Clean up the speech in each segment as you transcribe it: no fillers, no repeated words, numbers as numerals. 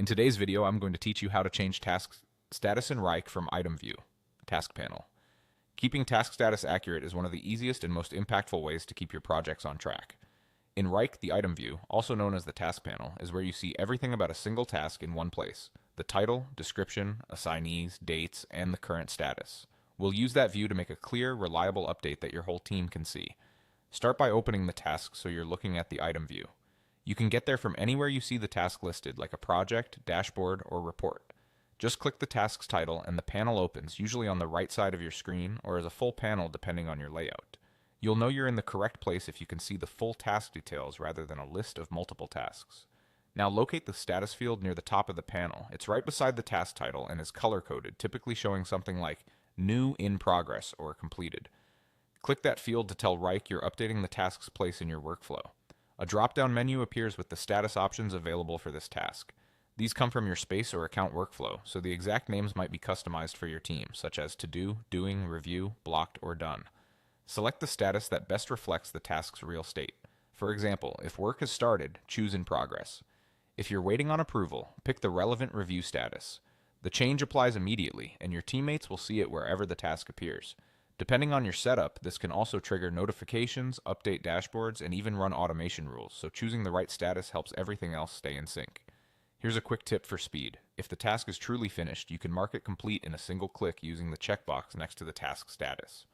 In today's video, I'm going to teach you how to change task status in Wrike from Item View, Task Panel. Keeping task status accurate is one of the easiest and most impactful ways to keep your projects on track. In Wrike, the Item View, also known as the Task Panel, is where you see everything about a single task in one place: the title, description, assignees, dates, and the current status. We'll use that view to make a clear, reliable update that your whole team can see. Start by opening the task so you're looking at the Item View. You can get there from anywhere you see the task listed, like a project, dashboard, or report. Just click the task's title and the panel opens, usually on the right side of your screen or as a full panel depending on your layout. You'll know you're in the correct place if you can see the full task details rather than a list of multiple tasks. Now locate the status field near the top of the panel. It's right beside the task title and is color-coded, typically showing something like New, In Progress, or Completed. Click that field to tell Wrike you're updating the task's place in your workflow. A drop-down menu appears with the status options available for this task. These come from your space or account workflow, so the exact names might be customized for your team, such as To Do, Doing, Review, Blocked, or Done. Select the status that best reflects the task's real state. For example, if work has started, choose In Progress. If you're waiting on approval, pick the relevant review status. The change applies immediately, and your teammates will see it wherever the task appears. Depending on your setup, this can also trigger notifications, update dashboards, and even run automation rules, so choosing the right status helps everything else stay in sync. Here's a quick tip for speed. If the task is truly finished, you can mark it complete in a single click using the checkbox next to the task status.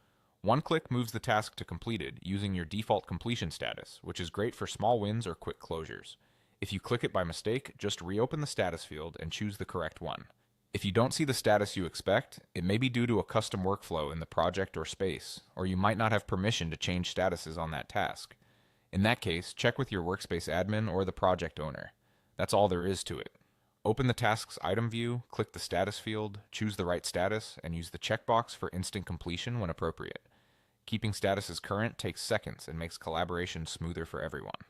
One click moves the task to completed using your default completion status, which is great for small wins or quick closures. If you click it by mistake, just reopen the status field and choose the correct one. If you don't see the status you expect, it may be due to a custom workflow in the project or space, or you might not have permission to change statuses on that task. In that case, check with your workspace admin or the project owner. That's all there is to it. Open the task's item view, click the status field, choose the right status, and use the checkbox for instant completion when appropriate. Keeping statuses current takes seconds and makes collaboration smoother for everyone.